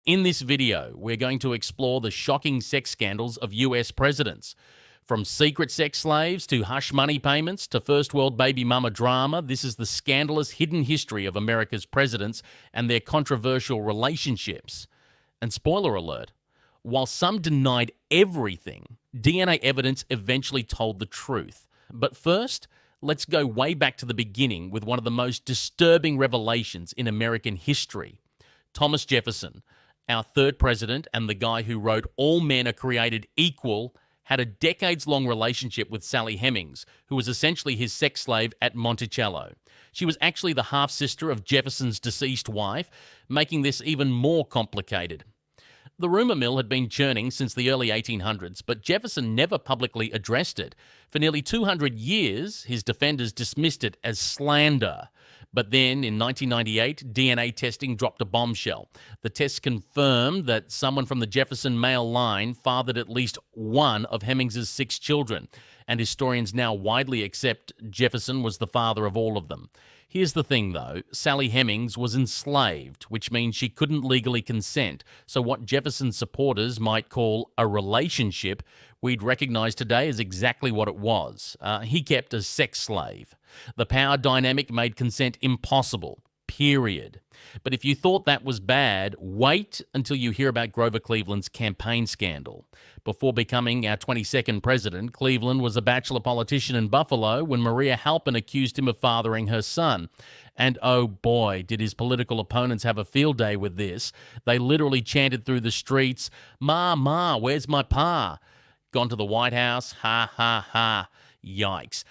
In this video, we're going to explore the shocking sex scandals of US presidents. From secret sex slaves to hush money payments to first world baby mama drama, this is the scandalous hidden history of America's presidents and their controversial relationships. And spoiler alert, while some denied everything, DNA evidence eventually told the truth. But first, let's go way back to the beginning with one of the most disturbing revelations in American history. Thomas Jefferson, our third president and the guy who wrote "All men are created equal," had a decades-long relationship with Sally Hemings, who was essentially his sex slave at Monticello. She was actually the half-sister of Jefferson's deceased wife, making this even more complicated. The rumor mill had been churning since the early 1800s, but Jefferson never publicly addressed it. For nearly 200 years, his defenders dismissed it as slander. But then, in 1998, DNA testing dropped a bombshell. The test confirmed that someone from the Jefferson male line fathered at least one of Hemings' 6 children, and historians now widely accept Jefferson was the father of all of them. Here's the thing, though. Sally Hemings was enslaved, which means she couldn't legally consent. So what Jefferson's supporters might call a relationship, we'd recognize today as exactly what it was. He kept a sex slave. The power dynamic made consent impossible. Period. But if you thought that was bad, wait until you hear about Grover Cleveland's campaign scandal. Before becoming our 22nd president, Cleveland was a bachelor politician in Buffalo when Maria Halpin accused him of fathering her son. And oh boy, did his political opponents have a field day with this. They literally chanted through the streets, "Ma, ma, where's my pa?" Gone to the White House? Ha, ha, ha. Yikes.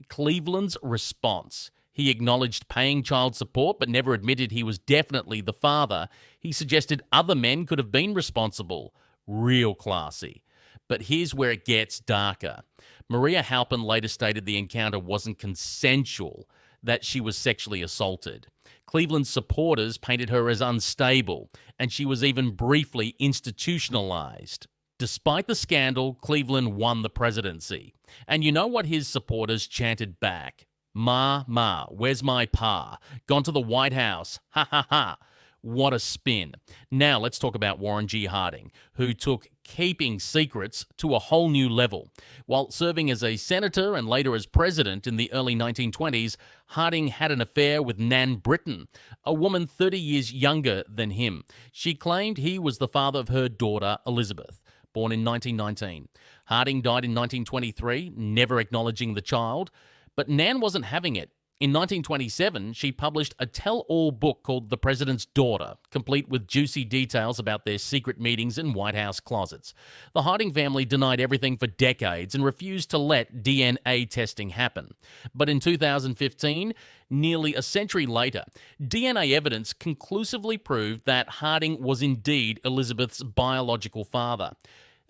Cleveland's response: he acknowledged paying child support but never admitted he was definitely the father. He suggested other men could have been responsible. Real classy. But here's where it gets darker. Maria Halpin later stated the encounter wasn't consensual, that she was sexually assaulted. Cleveland's supporters painted her as unstable, and she was even briefly institutionalized. Despite the scandal, Cleveland won the presidency. And you know what his supporters chanted back? "Ma, ma, where's my pa? Gone to the White House. Ha, ha, ha." What a spin. Now let's talk about Warren G. Harding, who took keeping secrets to a whole new level. While serving as a senator and later as president in the early 1920s, Harding had an affair with Nan Britton, a woman 30 years younger than him. She claimed he was the father of her daughter, Elizabeth, born in 1919. Harding died in 1923, never acknowledging the child. But Nan wasn't having it. In 1927, she published a tell-all book called The President's Daughter, complete with juicy details about their secret meetings in White House closets. The Harding family denied everything for decades and refused to let DNA testing happen. But in 2015, nearly a century later, DNA evidence conclusively proved that Harding was indeed Elizabeth's biological father.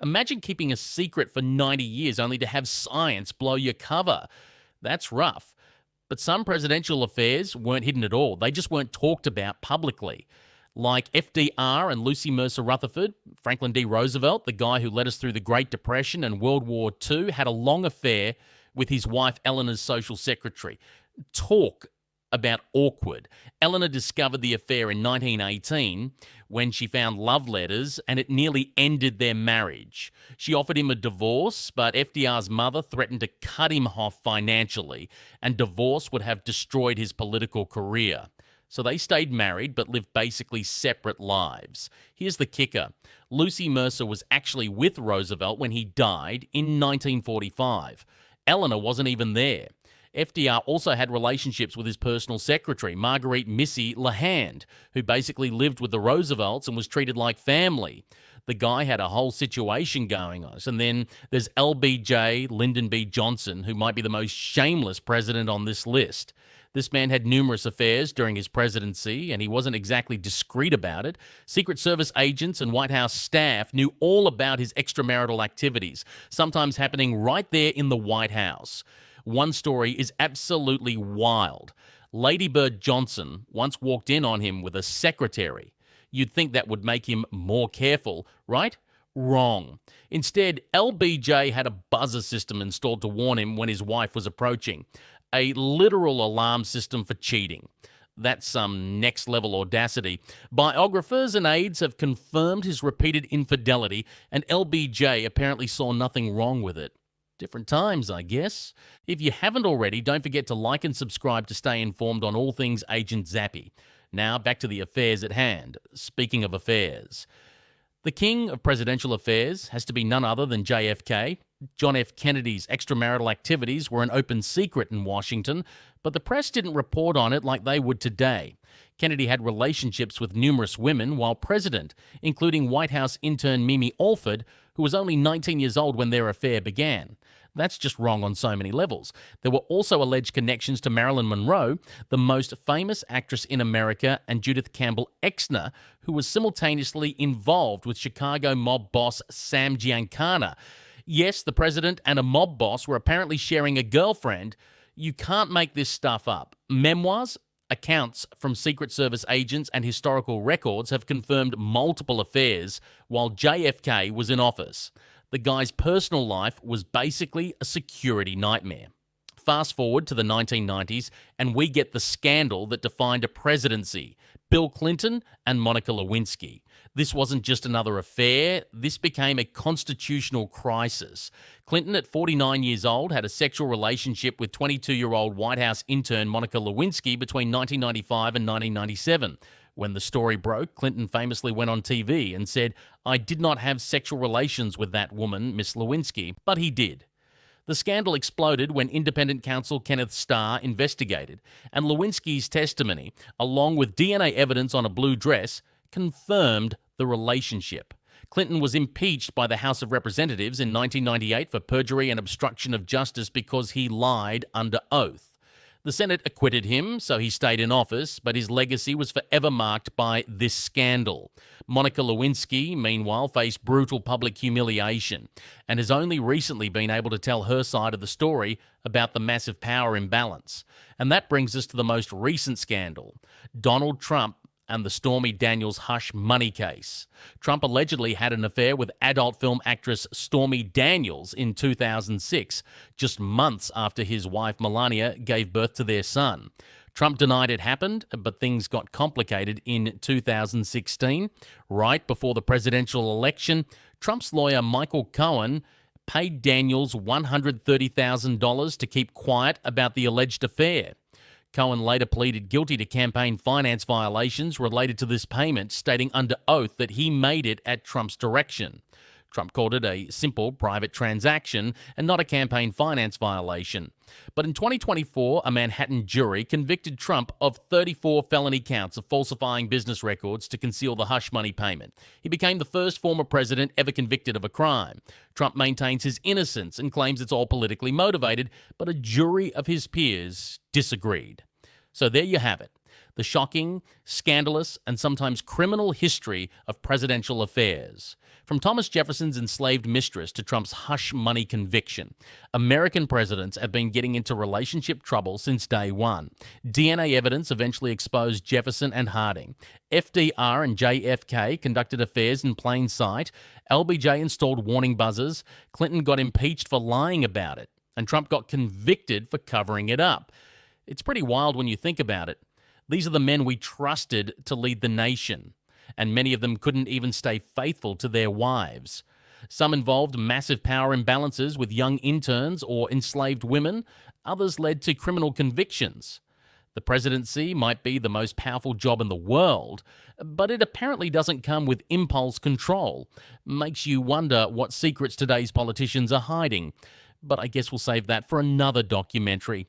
Imagine keeping a secret for 90 years only to have science blow your cover. That's rough. But some presidential affairs weren't hidden at all. They just weren't talked about publicly. Like FDR and Lucy Mercer Rutherford, Franklin D. Roosevelt, the guy who led us through the Great Depression and World War II, had a long affair with his wife Eleanor's social secretary. Talk about awkward. Eleanor discovered the affair in 1918 when she found love letters, and it nearly ended their marriage. She offered him a divorce, but FDR's mother threatened to cut him off financially, and divorce would have destroyed his political career. So they stayed married but lived basically separate lives. Here's the kicker. Lucy Mercer was actually with Roosevelt when he died in 1945. Eleanor wasn't even there. FDR also had relationships with his personal secretary, Marguerite Missy LeHand, who basically lived with the Roosevelts and was treated like family. The guy had a whole situation going on. And then there's LBJ, Lyndon B. Johnson, who might be the most shameless president on this list. This man had numerous affairs during his presidency, and he wasn't exactly discreet about it. Secret Service agents and White House staff knew all about his extramarital activities, sometimes happening right there in the White House. One story is absolutely wild. Lady Bird Johnson once walked in on him with a secretary. You'd think that would make him more careful, right? Wrong. Instead, LBJ had a buzzer system installed to warn him when his wife was approaching. A literal alarm system for cheating. That's some next level audacity. Biographers and aides have confirmed his repeated infidelity, and LBJ apparently saw nothing wrong with it. Different times, I guess. If you haven't already, don't forget to like and subscribe to stay informed on all things Agent Zappy. Now, back to the affairs at hand. Speaking of affairs, the king of presidential affairs has to be none other than JFK. John F. Kennedy's extramarital activities were an open secret in Washington, but the press didn't report on it like they would today. Kennedy had relationships with numerous women while president, including White House intern Mimi Alford, who was only 19 years old when their affair began. That's just wrong on so many levels. There were also alleged connections to Marilyn Monroe, the most famous actress in America, and Judith Campbell Exner, who was simultaneously involved with Chicago mob boss Sam Giancana. Yes, the president and a mob boss were apparently sharing a girlfriend. You can't make this stuff up. Memoirs, accounts from Secret Service agents, and historical records have confirmed multiple affairs while JFK was in office. The guy's personal life was basically a security nightmare. Fast forward to the 1990s, and we get the scandal that defined a presidency: Bill Clinton and Monica Lewinsky. This wasn't just another affair, this became a constitutional crisis. Clinton, at 49 years old, had a sexual relationship with 22-year-old White House intern Monica Lewinsky between 1995 and 1997. When the story broke, Clinton famously went on TV and said, "I did not have sexual relations with that woman, Miss Lewinsky," but he did. The scandal exploded when independent counsel Kenneth Starr investigated, and Lewinsky's testimony, along with DNA evidence on a blue dress, confirmed the relationship. Clinton was impeached by the House of Representatives in 1998 for perjury and obstruction of justice because he lied under oath. The Senate acquitted him, so he stayed in office, but his legacy was forever marked by this scandal. Monica Lewinsky, meanwhile, faced brutal public humiliation and has only recently been able to tell her side of the story about the massive power imbalance. And that brings us to the most recent scandal: Donald Trump and the Stormy Daniels hush money case. Trump allegedly had an affair with adult film actress Stormy Daniels in 2006, just months after his wife Melania gave birth to their son. Trump denied it happened, but things got complicated in 2016. Right before the presidential election, Trump's lawyer Michael Cohen paid Daniels $130,000 to keep quiet about the alleged affair. Cohen later pleaded guilty to campaign finance violations related to this payment, stating under oath that he made it at Trump's direction. Trump called it a simple private transaction and not a campaign finance violation. But in 2024, a Manhattan jury convicted Trump of 34 felony counts of falsifying business records to conceal the hush money payment. He became the first former president ever convicted of a crime. Trump maintains his innocence and claims it's all politically motivated, but a jury of his peers disagreed. So there you have it: the shocking, scandalous, and sometimes criminal history of presidential affairs. From Thomas Jefferson's enslaved mistress to Trump's hush money conviction, American presidents have been getting into relationship trouble since day one. DNA evidence eventually exposed Jefferson and Harding. FDR and JFK conducted affairs in plain sight. LBJ installed warning buzzers. Clinton got impeached for lying about it, and Trump got convicted for covering it up. It's pretty wild when you think about it. These are the men we trusted to lead the nation, and many of them couldn't even stay faithful to their wives. Some involved massive power imbalances with young interns or enslaved women. Others led to criminal convictions. The presidency might be the most powerful job in the world, but it apparently doesn't come with impulse control. Makes you wonder what secrets today's politicians are hiding. But I guess we'll save that for another documentary.